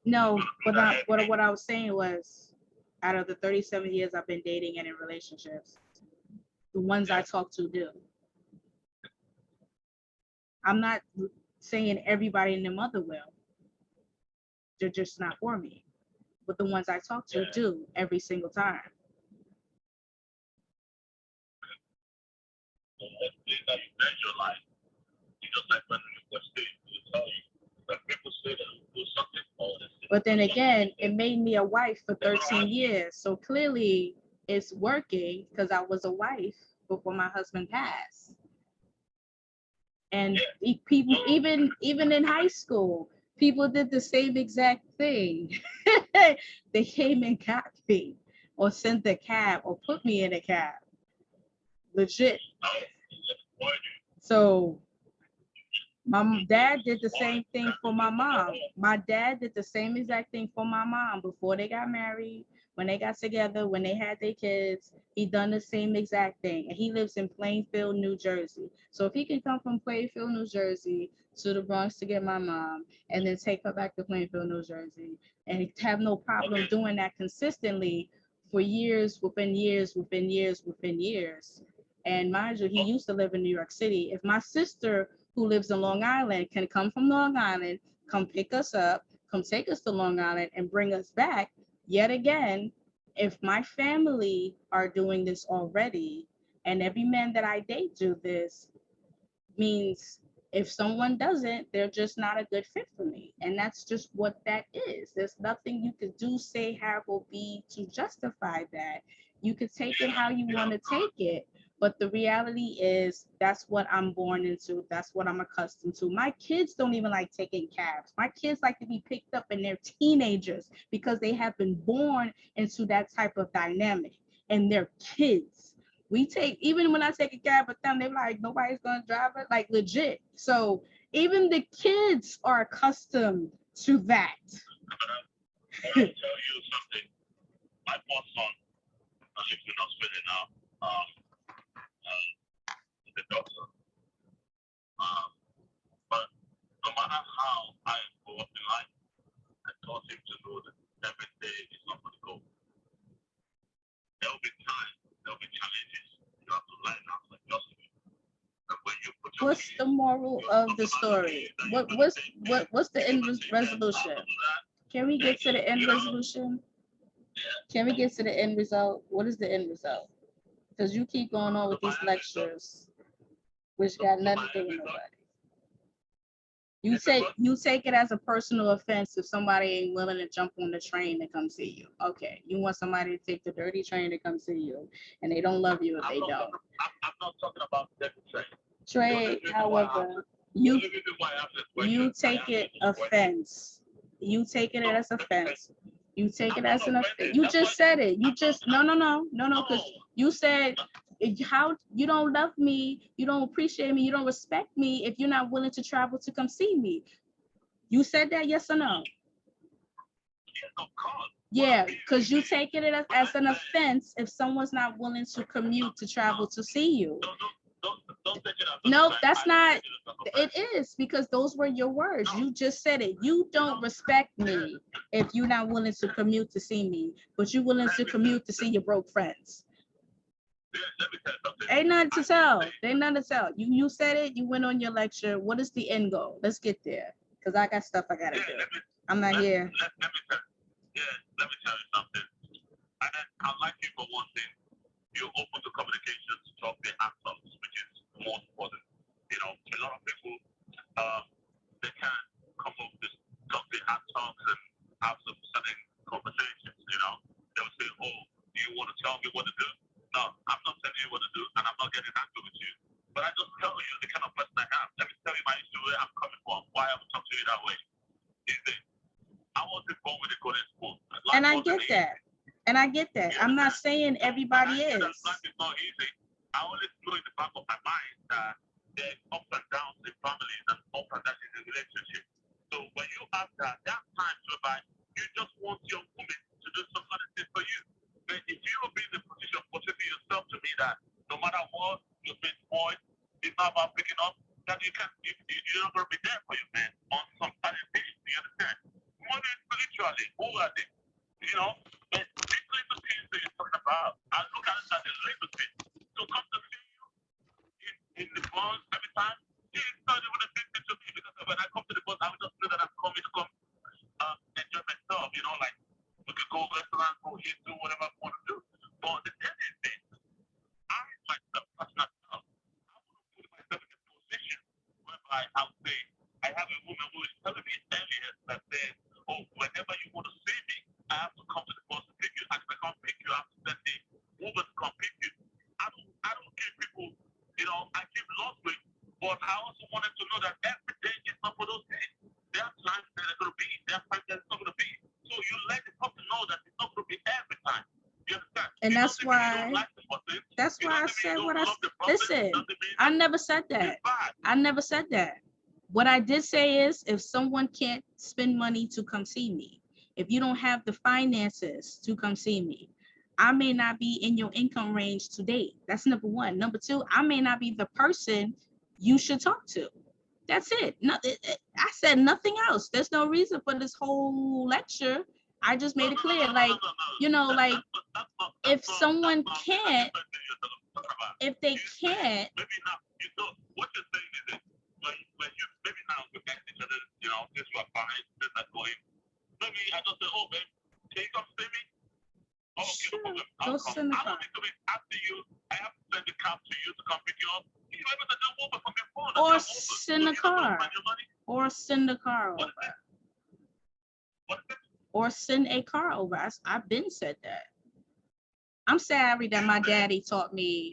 No, what I was saying was, out of the 37 years I've been dating and in relationships, the ones I talk to do. I'm not saying everybody in the mother will. They're just not for me. But the ones I talk to do every single time. But then again, it made me a wife for 13 years. So clearly it's working because I was a wife before my husband passed. And people, even in high school, people did the same exact thing. They came and got me or sent a cab or put me in a cab. Legit. So my dad did the same thing for my mom. My dad did the same exact thing for my mom before they got married, when they got together, when they had their kids. He done the same exact thing. And he lives in Plainfield, New Jersey. So if he can come from Plainfield, New Jersey to the Bronx to get my mom and then take her back to Plainfield, New Jersey, and have no problem doing that consistently for years, within years, within years, within years. And mind you, he used to live in New York City. If my sister, who lives in Long Island, can come from Long Island, come pick us up, come take us to Long Island and bring us back, yet again, if my family are doing this already, and every man that I date do this, means if someone doesn't, they're just not a good fit for me. And that's just what that is. There's nothing you could do, say, have, or be to justify that. You could take it how you want to take it. But the reality is that's what I'm born into. That's what I'm accustomed to. My kids don't even like taking cabs. My kids like to be picked up, and they're teenagers because they have been born into that type of dynamic, and they're kids. We take, even when I take a cab with them, they're like, nobody's gonna drive it, like legit. So even the kids are accustomed to that. I tell you something. My boss son lives in Australia now. The doctor. But no matter how I go up in life, I taught him to know that every day is not going to go. There'll be time, there'll be challenges. You have to line up and adjust to it. And when you put your What's the moral of the story? What's the end resolution? Can we get to the end resolution? Can we get to the end result? What is the end result? Because you keep going on with these lectures, which got nothing to do with nobody. You take it as a personal offense if somebody ain't willing to jump on the train to come see you. Okay, you want somebody to take the dirty train to come see you, and they don't love you if they don't. I'm not talking about the train. Trey, however, you take it offense. You take it as offense. You take it as an offense. You just said it. You just no, because you said how you don't love me, you don't appreciate me, you don't respect me if you're not willing to travel to come see me. You said that, yes or no? Yeah, because you take it as an offense if someone's not willing to commute to travel to see you. No, that's not. It is, because those were your words. You just said it. You don't respect me if you're not willing to commute to see me, but you're willing to commute to see your broke friends. Ain't nothing to tell. Ain't nothing to tell. You said it. You went on your lecture. What is the end goal? Let's get there, because I got stuff I gotta do. I'm not here. Let me tell you something. I like you for one thing. You're open to communication to talk the answers, which is more important. You know, a lot of people, they can't come up with talk the answers and have some certain conversations. You know, they'll say, "Oh, do you want to tell me what to do?" No, I'm not telling you what to do, and I'm not getting angry with you. But I just tell you the kind of person I am. Let me tell you my issue, where I'm coming from, why I would talk to you that way. Is that I wasn't born with a golden spoon. And I get that. And I get that. I'm not saying everybody is. Life is not easy. I always know in the back of my mind that there's ups and downs in families and ups and downs in the relationship. So when you have that, there are times whereby you just want your woman to do some other thing for you. But if you are in the position of putting yourself to matter what, you've been spoiled. It's not about picking up. That you're not gonna be there for your man on some certain things. You understand? Money spiritually, who are they? You know, but these little things that you're talking about, I look at it as a little bit. So come to see you in the bus every time. It's not even a big thing to me because when I come to the bus, I will just know that I'm coming to come enjoy myself. You know, like we could go restaurant, go eat, do whatever I want to do. But the thing is this, I myself, as myself, I want to put myself in a position whereby I would say, I have a woman who is telling me earlier that says, oh, whenever you want to see me, I have to come to the bus to pick you. And if I can't pick you, I have to send the Uber to come pick you. I don't give people, you know, I give lots with, but I also wanted to know that every day is not for those days. There are times that it's going to be, there are times that it's not going to be. So you let the person know that it's not going to be every time. You understand? And It that's doesn't mean you why, don't like the person. that's It why I doesn't mean said you what don't I, love the person. It listen, doesn't mean I never said that. it's bad. I never said that. What I did say is if someone can't spend money to come see me, if you don't have the finances to come see me, I may not be in your income range to date. That's number one. Number two, I may not be the person you should talk to. That's it. No, I said nothing else. There's no reason for this whole lecture. I just made it clear, like, you know, like if someone can't, if they can't, Maybe now, you know, what you're saying is that when you, maybe now we get each other, you know, this you are fine, this not going. Maybe I just say, oh, babe, can you come see me? Oh, okay, sure, no problem. go I'll come. send the I car. don't need to be after you. I have to send the cab to you to come pick you up. You able to do Uber from your phone? Or That's Uber. send So a you don't car. spend your money. Or send a car What over. is it? What is it? Or send a car over. I've been said that. I'm sorry that my daddy taught me.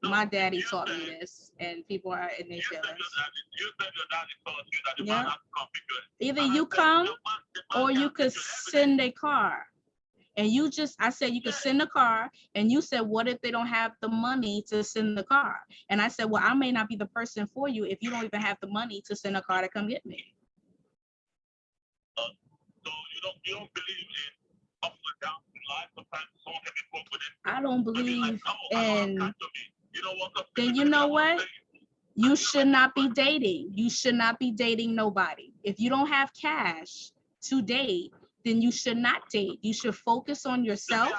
My daddy taught me this, and people are in their feelings. You said your daddy told you that the Yeah. man has to come pick you. Either you come or you could send a car. And you just, I said you could send a car, and you said, what if they don't have the money to send the car? And I said, well, I may not be the person for you if you don't even have the money to send a car to come get me. So you don't believe in ups and downs in life. Sometimes someone can be broke with it. I don't believe I don't have in, cash on me. You know what? then you know what? You should not be dating. You should not be dating nobody. If you don't have cash to date, then you should not date. You should focus on yourself.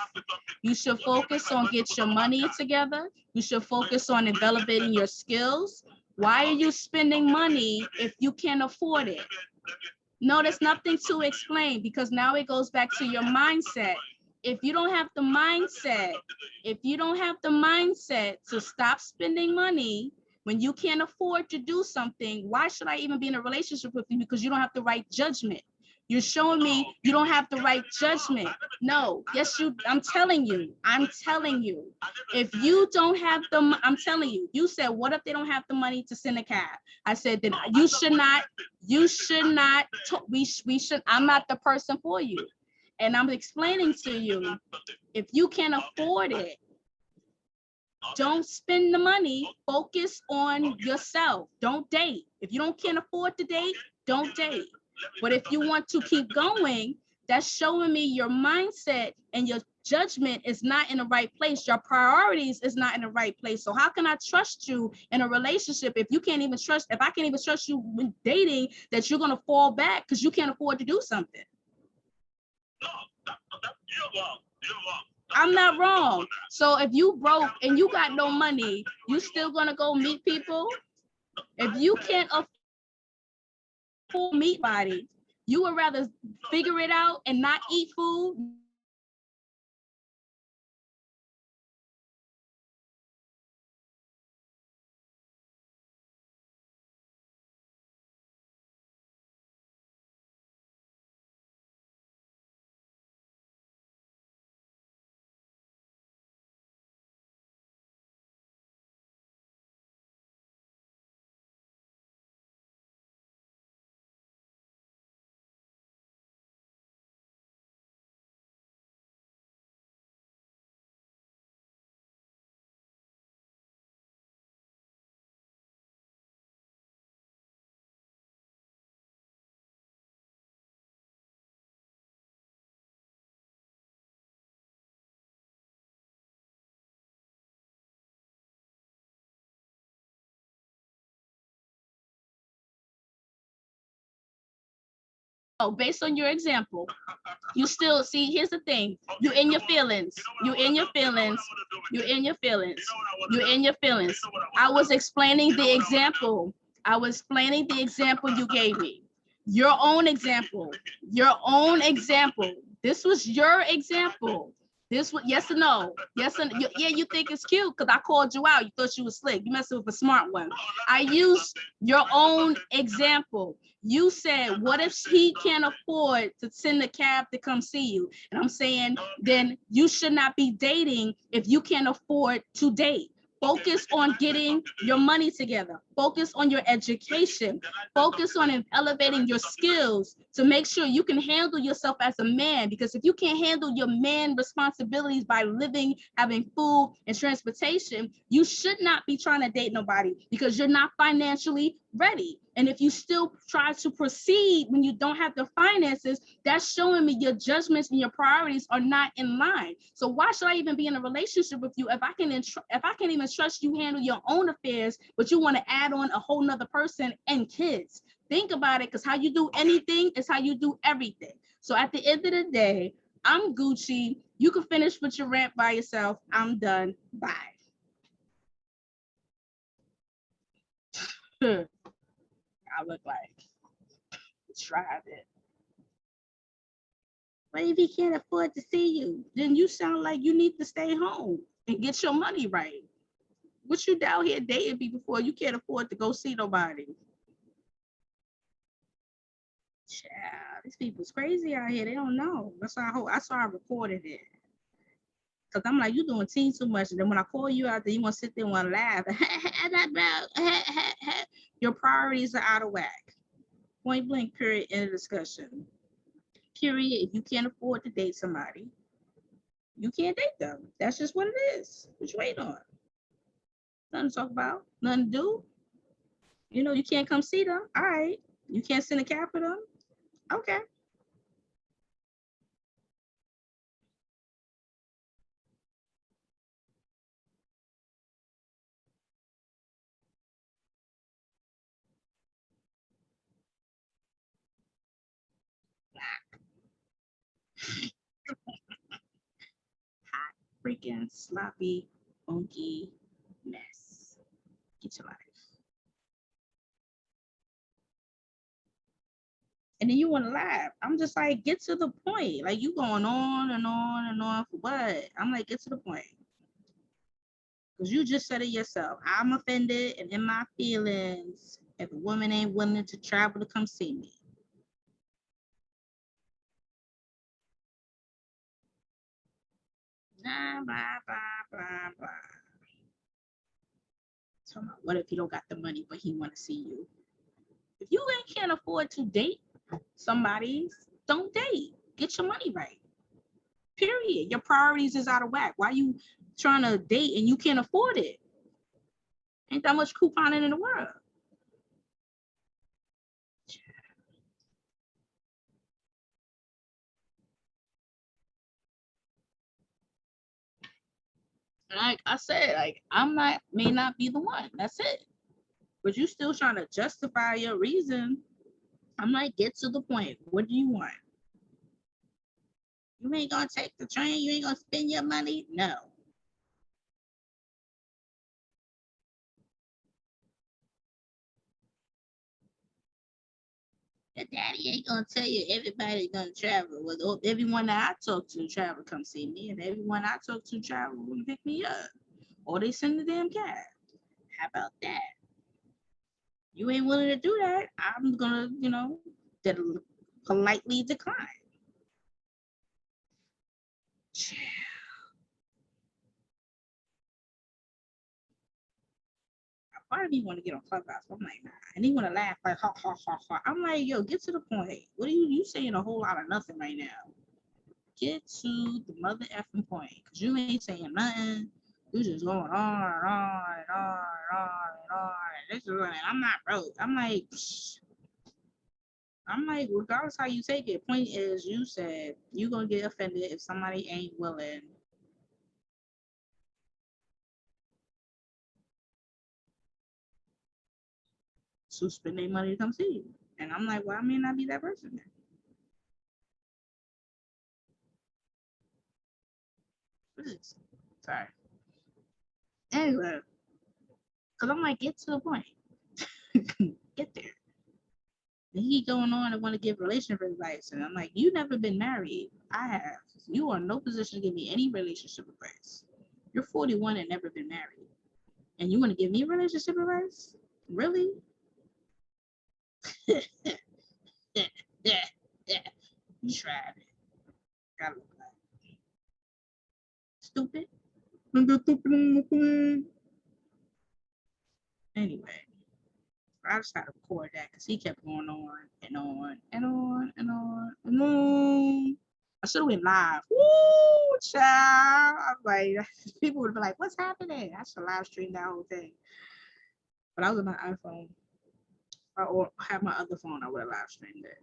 You should focus on get your money together. You should focus on developing your skills. Why are you spending money if you can't afford it? No, there's nothing to explain, because now it goes back to your mindset. If you don't have the mindset, to stop spending money when you can't afford to do something, why should I even be in a relationship with you? Because you don't have the right judgment. You're showing me you don't have the right judgment. No, yes, I'm telling you. If you don't have the, I'm telling you, you said, what if they don't have the money to send a cab? I said, then you should not, we should, I'm not the person for you. And I'm explaining to you, if you can't afford it, don't spend the money, focus on yourself. Don't date. If you can't afford to date, don't date. But if you want to keep going, that's showing me your mindset and your judgment is not in the right place. Your priorities is not in the right place. So how can I trust you in a relationship if you can't even trust, if I can't even trust you when dating, that you're going to fall back because you can't afford to do something? No, you're wrong. You're wrong. I'm not wrong. So if you broke and you got no money, you still gonna go meet people? If you can't afford meat body, you would rather figure it out and not eat food Oh, based on your example, you still see, here's the thing. You in your feelings. You in your feelings. You in your feelings. You in your feelings. I was explaining the example. I was explaining the example you gave me. Your own example. Your own example. This was your example. This was yes or no? Yes and yeah, you think it's cute because I called you out. You thought you was slick. You messing with a smart one. I used your own example. You said, what if he can't afford to send a cab to come see you? And I'm saying, then you should not be dating if you can't afford to date. Focus on getting your money together. Focus on your education. Focus on elevating your skills to make sure you can handle yourself as a man. Because if you can't handle your man responsibilities by living, having food and transportation, you should not be trying to date nobody because you're not financially ready. And if you still try to proceed when you don't have the finances, that's showing me your judgments and your priorities are not in line. So why should I even be in a relationship with you if I can't even trust you handle your own affairs, but you want to add on a whole nother person and kids? Think about it, because how you do anything is how you do everything. So at the end of the day, I'm Gucci. You can finish with your rant by yourself. I'm done. Bye. I look like tried it. But if he can't afford to see you, then you sound like you need to stay home and get your money right. What you down here dating people for? You can't afford to go see nobody. Child, these people's crazy out here. They don't know. That's why I recorded it. Cause I'm like, you doing teen too much. And then when I call you out there, you want to sit there and want to laugh. Your priorities are out of whack. Point blank, period, end of discussion. Period. If you can't afford to date somebody, you can't date them. That's just what it is. What you waiting on? Nothing to talk about. Nothing to do. You know, you can't come see them. All right. You can't send a cab for them. Okay. Hot, freaking, sloppy, funky mess. Get your life. And then you want to laugh. I'm just like, get to the point. Like, you going on and on and on for what? I'm like, get to the point. Because you just said it yourself. I'm offended and in my feelings if a woman ain't willing to travel to come see me. Nah, blah, blah, blah, blah. So what if he don't got the money, but he want to see you? If you can't afford to date somebody, don't date. Get your money right. Period. Your priorities is out of whack. Why you trying to date and you can't afford it? Ain't that much couponing in the world. Like I said, like may not be the one. That's it. But you still trying to justify your reason. I'm like, get to the point. What do you want? You ain't gonna take the train. You ain't gonna spend your money. No. Your daddy ain't gonna tell you everybody's gonna travel. Well, everyone that I talk to travel come see me, and everyone I talk to travel will pick me up, or they send the damn cab. How about that? You ain't willing to do that. I'm gonna, politely decline. Part of me want to get on Clubhouse. I'm like, nah. And he want to laugh like, ha, ha, ha, ha. I'm like, yo, get to the point. What are you saying a whole lot of nothing right now? Get to the mother effing point. Because you ain't saying nothing. You just going on and on and on and on and on. And this is what I'm not broke. I'm like, regardless how you take it, point is you said you gonna get offended if somebody ain't willing to spend their money to come see you. And I'm like, well, I may not be that person then. What is this? Sorry. Anyway, because I'm like, get to the point. Get there. And he going on and want to give relationship advice. And I'm like, you never been married. I have. You are in no position to give me any relationship advice. You're 41 and never been married. And you want to give me relationship advice? Really? Yeah. You tried it. Gotta look like stupid. Anyway, I just had to record that because he kept going on and on and on and on and on. I should have went live. Woo, child. I'm like, people would be like, what's happening? I should live stream that whole thing. But I was on my iPhone. Or have my other phone, I would have live streamed it.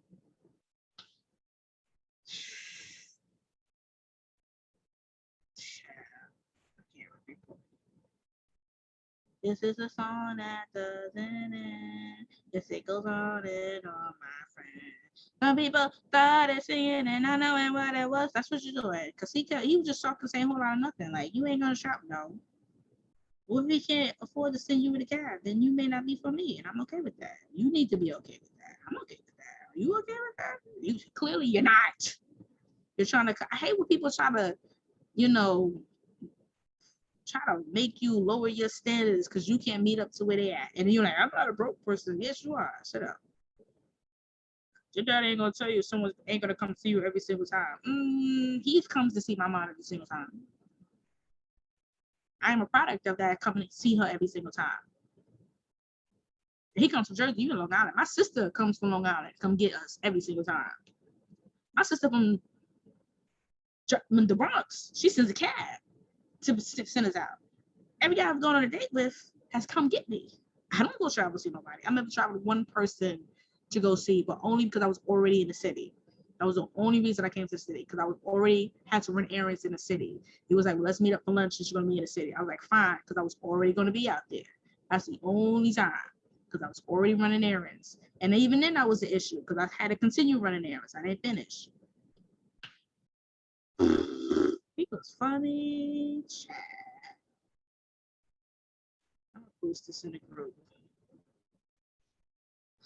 This is a song that doesn't end. Yes, it goes on and on, my friend. Some people started singing and not knowing what it was. That's what you're doing. Because he was just talking, saying a whole lot of nothing. Like, you ain't going to shop, no. Well, if he can't afford to send you with a cab, then you may not be for me. And I'm okay with that. You need to be okay with that. I'm okay with that. Are you okay with that? Clearly, you're not. You're trying to, I hate when people try to, try to make you lower your standards because you can't meet up to where they at. And you're like, I'm not a broke person. Yes, you are. Shut up. Your dad ain't gonna tell you someone ain't gonna come see you every single time. He comes to see my mom every single time. I am a product of that coming to see her every single time. He comes from Jersey, you in Long Island. My sister comes from Long Island, come get us every single time. My sister from the Bronx, she sends a cab to send us out. Every guy I've gone on a date with has come get me. I don't go travel to see nobody. I never traveled with one person to go see, but only because I was already in the city. That was the only reason I came to the city, because I was already had to run errands in the city. He was like, well, let's meet up for lunch since you're going to be in the city. I was like, fine, because I was already going to be out there. That's the only time, because I was already running errands. And even then, that was the issue, because I had to continue running errands. I didn't finish. He was funny. I'm going to post this in the group.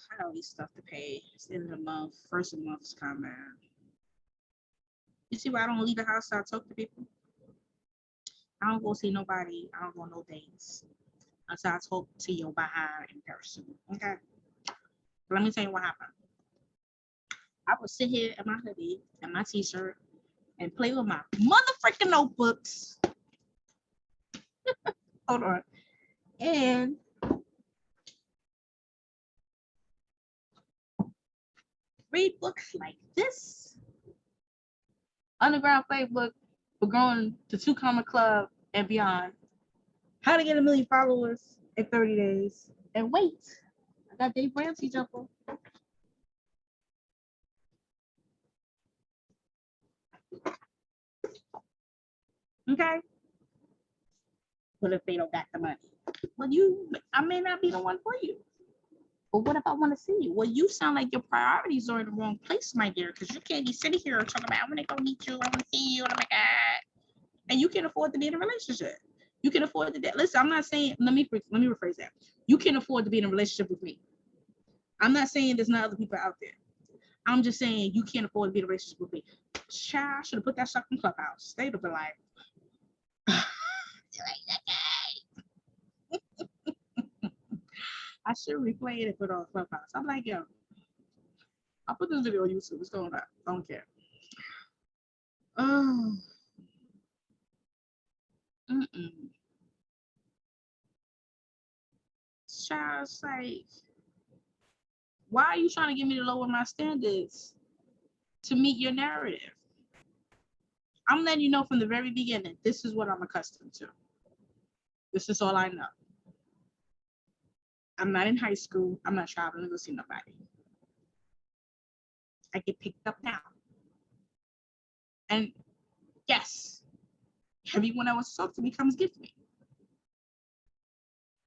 I got all these stuff to pay. It's the end of the month. First of the month is coming. You see why I don't leave the house so I talk to people? I don't go see nobody. I don't go no dates until I talk to you behind in person. Okay? But let me tell you what happened. I would sit here in my hoodie and my t-shirt and play with my motherfucking notebooks. Hold on. And read books like this. Underground Playbook for Growing to 2 Comma Club and Beyond. How to Get 1 Million Followers in 30 Days. And wait, I got Dave Ramsey jumper. Okay? But if they don't got the money, well, I may not be the one for you. But what if I want to see you? Well, you sound like your priorities are in the wrong place, my dear, because you can't be sitting here talking about, I want to go meet you, I want to see you, oh my God. And you can't afford to be in a relationship. You can afford to, listen, I'm not saying, let me rephrase that. You can afford to be in a relationship with me. I'm not saying there's not other people out there. I'm just saying you can't afford to be in a relationship with me. Child, I should have put that stuff in Clubhouse. They'd have been like, I should replay it and put it on Clubhouse. I'm like, yo, I'll put this video on YouTube. It's going up. I don't care. Oh. Child's like, why are you trying to get me to lower my standards to meet your narrative? I'm letting you know from the very beginning, this is what I'm accustomed to. This is all I know. I'm not in high school. I'm not traveling to go see nobody. I get picked up now. And yes, everyone that wants to talk to me comes get me.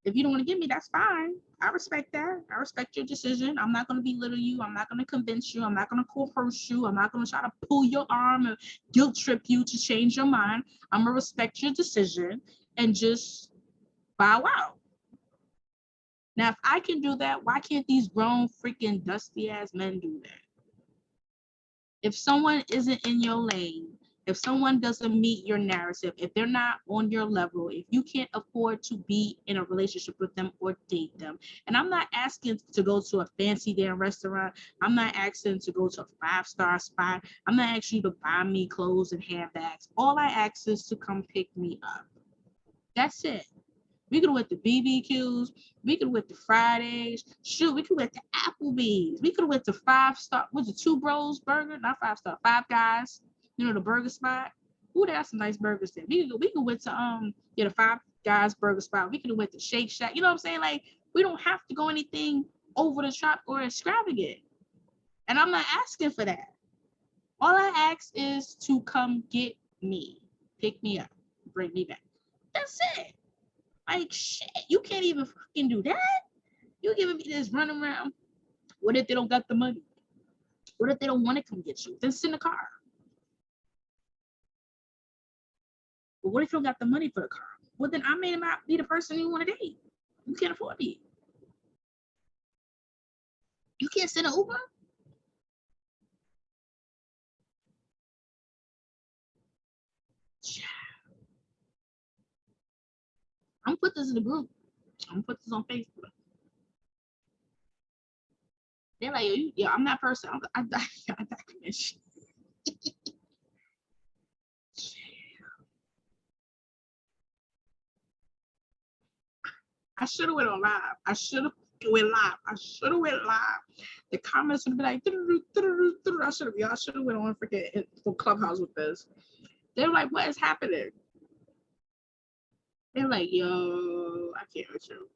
If you don't want to give me, that's fine. I respect that. I respect your decision. I'm not going to belittle you. I'm not going to convince you. I'm not going to coerce you. I'm not going to try to pull your arm and guilt trip you to change your mind. I'm going to respect your decision and just bow out. Now, if I can do that, why can't these grown freaking dusty ass men do that? If someone isn't in your lane, if someone doesn't meet your narrative, if they're not on your level, if you can't afford to be in a relationship with them or date them, and I'm not asking to go to a fancy damn restaurant, I'm not asking to go to a 5-star spot, I'm not asking you to buy me clothes and handbags. All I ask is to come pick me up. That's it. We could have went to BBQs. We could have went to Fridays. Shoot, we could have went to Applebee's. We could have went to 5-star. Was it Two Bros Burger? Not 5-star. Five Guys. You know the burger spot. Ooh, they got some nice burgers there. We could went to the Five Guys burger spot. We could have went to Shake Shack. You know what I'm saying? Like, we don't have to go anything over the top or extravagant. And I'm not asking for that. All I ask is to come get me, pick me up, bring me back. That's it. Like, shit, you can't even fucking do that. You giving me this run around. What if they don't got the money? What if they don't want to come get you? Then send a car. But what if you don't got the money for the car? Well, then I may not be the person you want to date. You can't afford me. You can't send an Uber? I'm gonna put this in the group. I'm gonna put this on Facebook. They're like, yo, I'm that person. I document shit. I should have went on live. I should have went live. The comments would be like, I should have went on freaking for Clubhouse with this. They're like, what is happening? They're like, yo, I can't with you.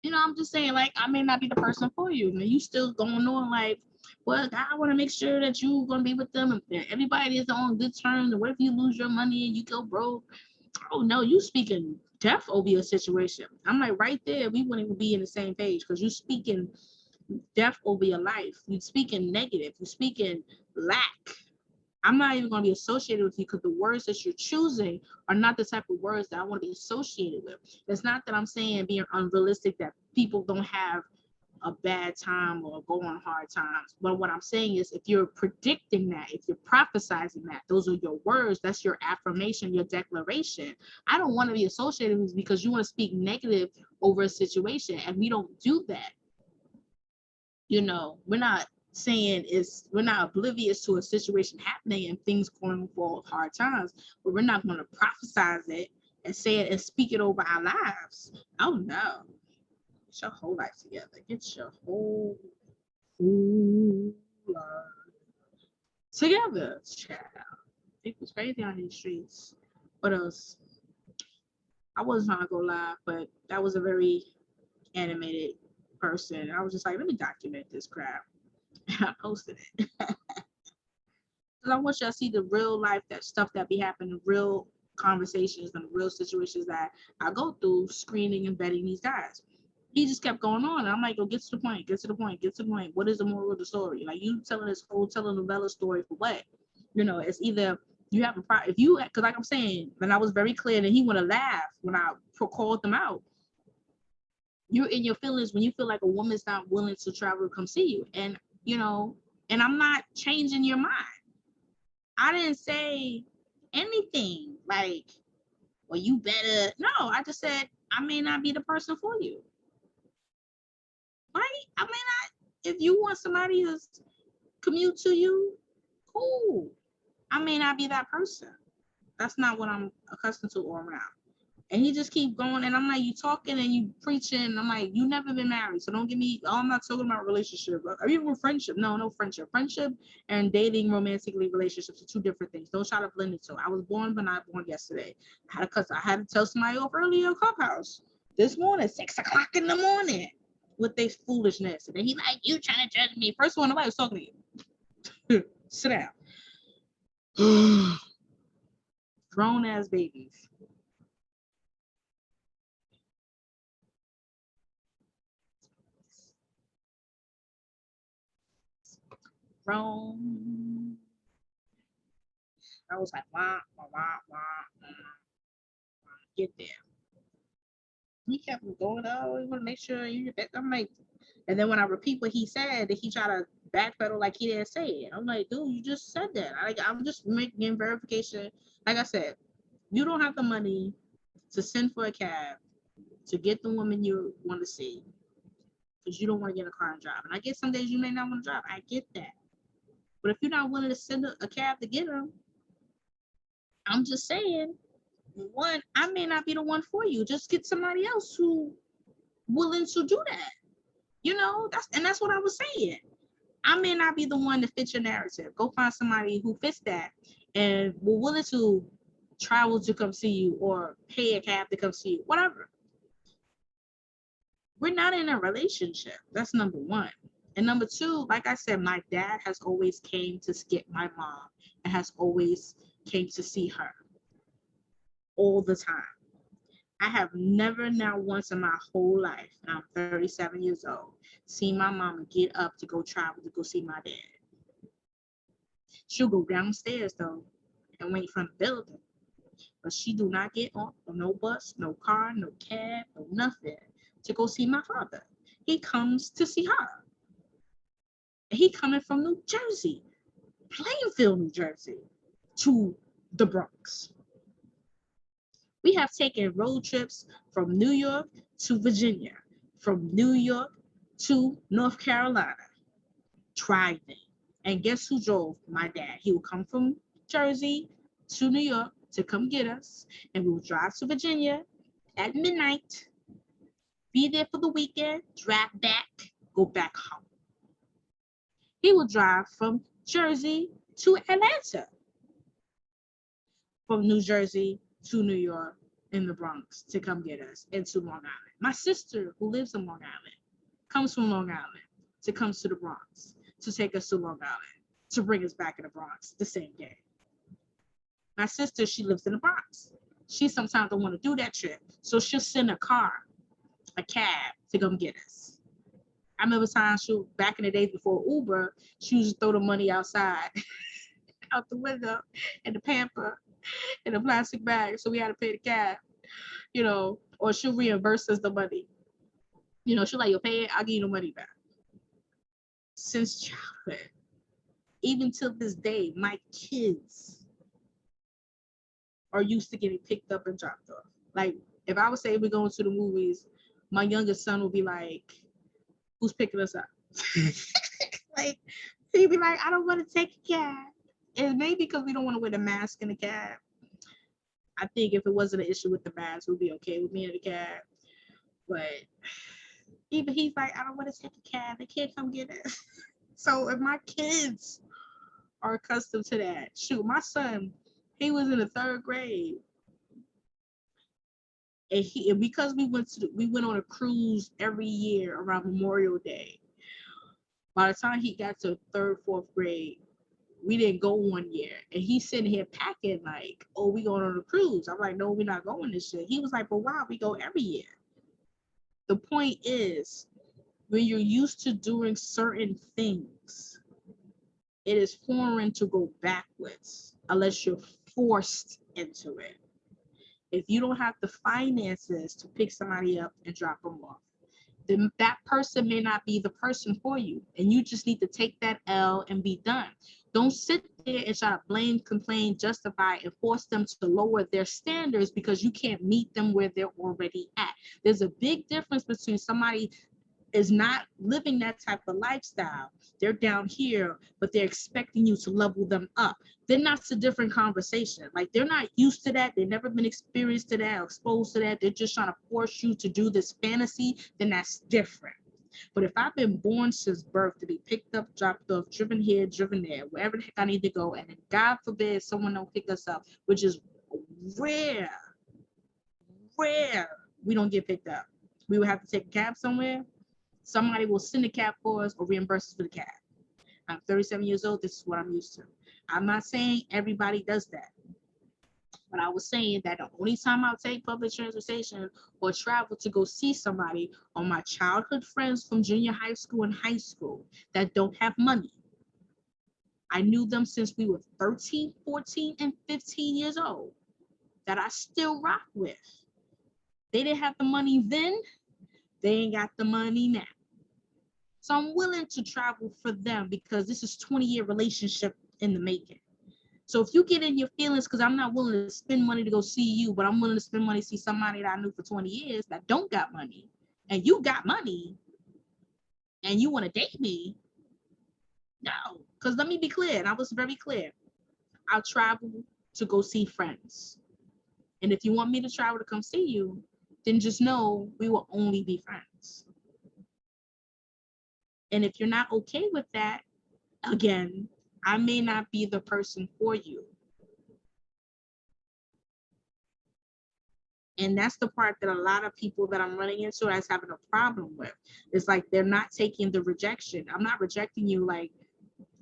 You know, I'm just saying, like, I may not be the person for you. And you still going on like, well, I want to make sure that you're going to be with them and everybody is on good terms. And what if you lose your money and you go broke? Oh, no, you speaking death over your situation. I'm like, right there, we wouldn't even be in the same page because you speaking death over your life. You speaking negative. You speaking lack. I'm not even going to be associated with you because the words that you're choosing are not the type of words that I want to be associated with. It's not that I'm saying being unrealistic that people don't have a bad time or go on hard times. But what I'm saying is if you're predicting that, if you're prophesizing that, those are your words, that's your affirmation, your declaration. I don't want to be associated with you because you want to speak negative over a situation, and we don't do that. You know, we're not saying we're not oblivious to a situation happening and things going for hard times, but we're not going to prophesize it and say it and speak it over our lives. Oh no. Get your whole life together. Get your whole life together, child. People's crazy on these streets. What else? I wasn't trying to go live, but that was a very animated person. I was just like, let me document this crap. I posted it. Because I want you to see the real life, that stuff that be happening, real conversations and real situations that I go through screening and vetting these guys. He just kept going on. And I'm like, get to the point, get to the point, get to the point. What is the moral of the story? Like, you telling this whole telenovela story for what? You know, it's either you have a problem. If you, because like I'm saying, and I was very clear that he want to laugh when I called them out. You're in your feelings when you feel like a woman's not willing to travel to come see you. And, you know, and I'm not changing your mind. I didn't say anything like, well, you better. No, I just said, I may not be the person for you. Right? I mean, if you want somebody to commute to you, cool. I may not be that person. That's not what I'm accustomed to or around. And he just keep going, and I'm like, you talking and you preaching, and I'm like, you never been married, so don't give me. Oh, I'm not talking about relationship. Or even friendship. No friendship. Friendship and dating romantically relationships are two different things. Don't try to blend it. So I was born, but not born yesterday. I had to tell somebody off earlier Clubhouse this morning, 6 o'clock in the morning, with their foolishness. And then he like, you trying to judge me? First one, nobody was talking to you. Sit down. Grown ass babies. wrong. I was like, wah, wah, wah, wah, wah. Get there. He kept going, oh, you want to make sure you get back. I'm like, and then when I repeat what he said, he tried to backpedal like he didn't say it. I'm like, dude, you just said that. I'm just making verification. Like I said, you don't have the money to send for a cab to get the woman you want to see because you don't want to get in a car and drive. And I get some days you may not want to drive. I get that. But if you're not willing to send a cab to get them, I'm just saying, one, I may not be the one for you. Just get somebody else who willing to do that. You know, that's what I was saying. I may not be the one to fit your narrative. Go find somebody who fits that and will willing to travel to come see you or pay a cab to come see you, whatever. We're not in a relationship. That's number one. And number two, like I said, my dad has always came to get my mom and has always came to see her all the time. I have never now once in my whole life, and I'm 37 years old, seen my mama get up to go travel to go see my dad. She'll go downstairs though and wait from the building. But she do not get on no bus, no car, no cab, no nothing to go see my father. He comes to see her. He coming from New Jersey, Plainfield, New Jersey, to the Bronx. We have taken road trips from New York to Virginia, from New York to North Carolina, driving. And guess who drove? My dad. He would come from Jersey to New York to come get us, and we would drive to Virginia at midnight, be there for the weekend, drive back, go back home. He would drive from Jersey to Atlanta, from New Jersey to New York in the Bronx to come get us into Long Island. My sister, who lives in Long Island, comes from Long Island to come to the Bronx to take us to Long Island to bring us back in the Bronx the same day. My sister, she lives in the Bronx. She sometimes don't want to do that trip, so she'll send a car, a cab to come get us. I remember times back in the days before Uber, she used to throw the money outside, out the window, in the pamper, in a plastic bag, so we had to pay the cab, you know, or she'll reimburse us the money. You know, she'll like, you'll pay it, I'll give you the money back. Since childhood, even till this day, my kids are used to getting picked up and dropped off. Like, if I would say we're going to the movies, my youngest son will be like, who's picking us up? Like, he'd be like, I don't want to take a cab. And maybe because we don't want to wear the mask in the cab. I think if it wasn't an issue with the mask, we'd be okay with me in the cab. But even he's like, I don't want to take a cab. They can't come get us. So if my kids are accustomed to that, shoot, my son, he was in the 3rd grade. And because we went on a cruise every year around Memorial Day. By the time he got to 3rd, 4th grade, we didn't go one year. And he's sitting here packing like, oh, we going on a cruise. I'm like, no, we're not going this year. He was like, but why? We go every year. The point is, when you're used to doing certain things, it is foreign to go backwards unless you're forced into it. If you don't have the finances to pick somebody up and drop them off, then that person may not be the person for you. And you just need to take that L and be done. Don't sit there and try to blame, complain, justify, and force them to lower their standards because you can't meet them where they're already at. There's a big difference between somebody is not living that type of lifestyle. They're down here, but they're expecting you to level them up. Then that's a different conversation. Like, they're not used to that. They've never been experienced to that, or exposed to that. They're just trying to force you to do this fantasy. Then that's different. But if I've been born since birth to be picked up, dropped off, driven here, driven there, wherever the heck I need to go, and then God forbid someone don't pick us up, which is rare, we don't get picked up. We would have to take a cab somewhere. Somebody will send a cab for us or reimburse us for the cab. I'm 37 years old. This is what I'm used to. I'm not saying everybody does that. But I was saying that the only time I'll take public transportation or travel to go see somebody are my childhood friends from junior high school and high school that don't have money. I knew them since we were 13, 14, and 15 years old that I still rock with. They didn't have the money then. They ain't got the money now. So I'm willing to travel for them because this is 20-year relationship in the making. So if you get in your feelings, because I'm not willing to spend money to go see you, but I'm willing to spend money to see somebody that I knew for 20 years that don't got money, and you got money, and you want to date me, no. Because let me be clear, and I was very clear. I'll travel to go see friends. And if you want me to travel to come see you, then just know we will only be friends. And if you're not okay with that, again, I may not be the person for you. And that's the part that a lot of people that I'm running into as having a problem with. It's like they're not taking the rejection. I'm not rejecting you like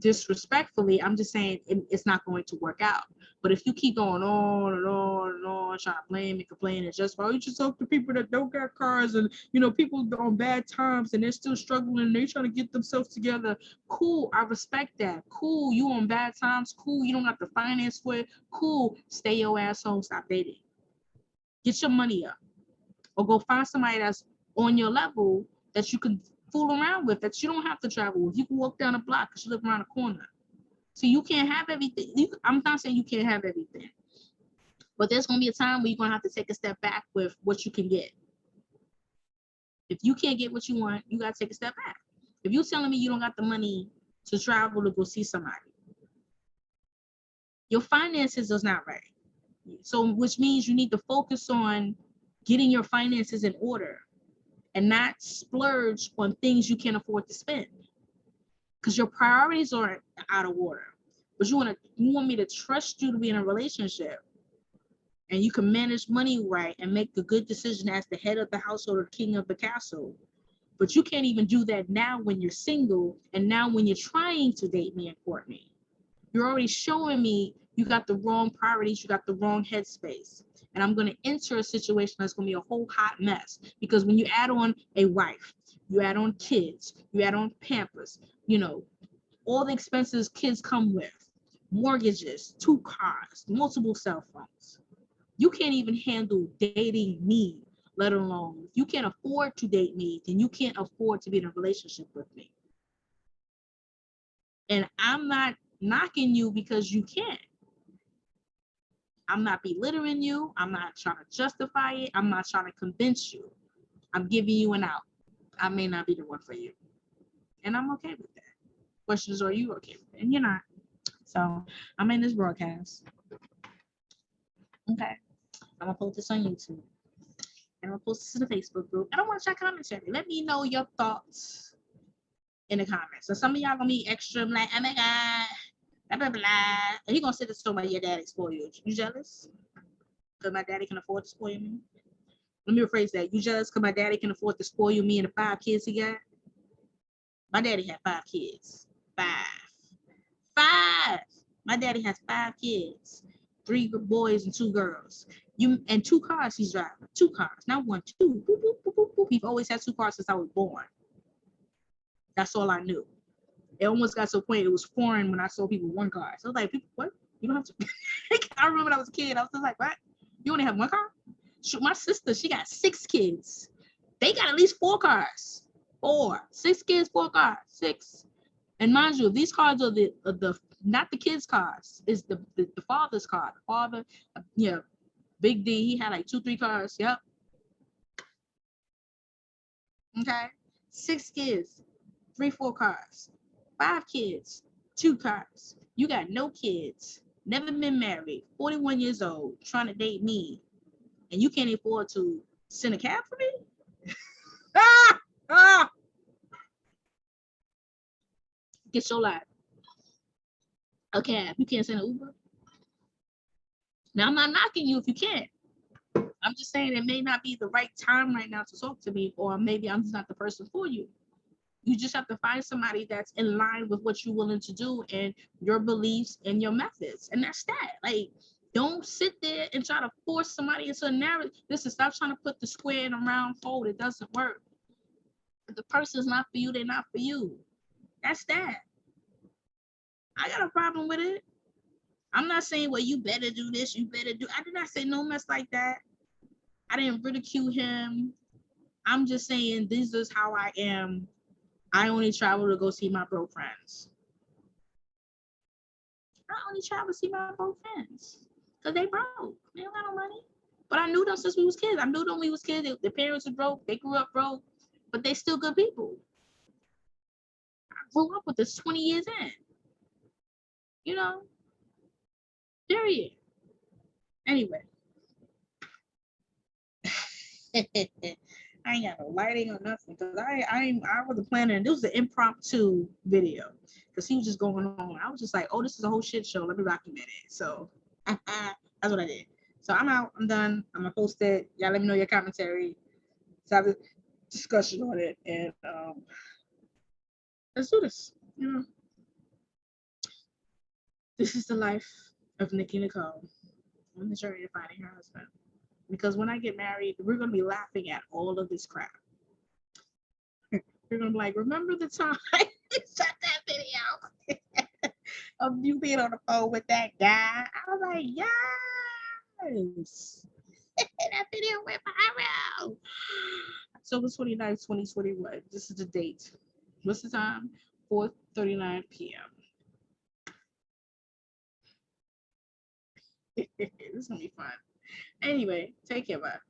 disrespectfully. I'm just saying it's not going to work out. But if you keep going on and on and on, trying to blame and complain, and just, oh, you just talk to people that don't got cars and, you know, people on bad times and they're still struggling and they're trying to get themselves together. Cool, I respect that. Cool, you on bad times. Cool, you don't have to finance for it. Cool, stay your ass home, stop dating. Get your money up, or go find somebody that's on your level that you can fool around with, that you don't have to travel with. You can walk down the block because you live around the corner. So you can't have everything. I'm not saying you can't have everything, but there's going to be a time where you're going to have to take a step back with what you can get. If you can't get what you want, you got to take a step back. If you're telling me you don't got the money to travel to go see somebody, your finances is not right. So, which means you need to focus on getting your finances in order and not splurge on things you can't afford to spend, because your priorities are out of order. But you want me to trust you to be in a relationship, and you can manage money right and make the good decision as the head of the household or king of the castle. But you can't even do that now when you're single, and now when you're trying to date me and court me. You're already showing me you got the wrong priorities, you got the wrong headspace. And I'm going to enter a situation that's going to be a whole hot mess. Because when you add on a wife, you add on kids, you add on Pampers, you know, all the expenses kids come with, mortgages, 2 cars, multiple cell phones. You can't even handle dating me, let alone, if you can't afford to date me, then you can't afford to be in a relationship with me. And I'm not knocking you because you can't. I'm not belittling you. I'm not trying to justify it. I'm not trying to convince you. I'm giving you an out. I may not be the one for you. And I'm okay with that. Questions, are you okay with it? And you're not. So I'm in this broadcast. Okay. I'm going to post this on YouTube. And I'm going to post this in the Facebook group. And I want to check commentary. Let me know your thoughts in the comments. So some of y'all going to be extra like, oh my God. Blah, blah, blah. And you're going to sit and tell me your daddy spoil you. You jealous? Because my daddy can afford to spoil me? Let me rephrase that. You jealous because my daddy can afford to spoil me and the 5 kids he got? My daddy had 5 kids. 5. 5. My daddy has 5 kids. 3 boys and 2 girls. And 2 cars he's driving. 2 cars. Not 1, 2. Boop, boop, boop, boop, boop. He's always had 2 cars since I was born. That's all I knew. It almost got to a point it was foreign when I saw people 1 car. So I was like, people, what? You don't have to. I remember when I was a kid, I was just like, what? You only have 1 car? Shoot, my sister, she got 6 kids. They got at least 4 cars. 4. 6 kids, 4 cars. 6. And mind you, these cars are the not the kids' cars. It's the father's car. The father, yeah, Big D, he had like 2, 3 cars. Yep. Okay. 6 kids, 3, 4 cars. 5 kids, 2 cars. You got no kids, never been married, 41 years old, trying to date me, and you can't afford to send a cab for me? Get your life. A cab. You can't send an Uber? Now, I'm not knocking you if you can't. I'm just saying it may not be the right time right now to talk to me, or maybe I'm just not the person for you. You just have to find somebody that's in line with what you're willing to do and your beliefs and your methods. And that's that. Like, don't sit there and try to force somebody into a narrative. Listen, stop trying to put the square in a round hole. It doesn't work. If the person's not for you, they're not for you. That's that. I got a problem with it. I'm not saying, well, you better do this, you better do. I did not say no mess like that. I didn't ridicule him. I'm just saying this is how I am. I only travel to go see my bro friends. I only travel to see my bro friends because they broke. They don't got no money. But I knew them since we was kids. I knew them when we was kids. Their parents were broke. They grew up broke, but they still good people. I grew up with this 20 years in. You know, period. Anyway. I ain't got no lighting or nothing because I wasn't planning. This was an impromptu video because he was just going on. I was just like, oh, this is a whole shit show. Let me document it. So that's what I did. So I'm out. I'm done. I'm gonna post it. Y'all let me know your commentary. Let's have a discussion on it, and let's do this. You know, this is the life of Nikki Nicole on the journey to finding her husband. Because when I get married, we're gonna be laughing at all of this crap. You're gonna be like, remember the time you shot that video of you being on the phone with that guy? I was like, yes. That video went viral. October 29th, 2021. This is the date. What's the time? 4:39 p.m. This is gonna be fun. Anyway, take care, bye.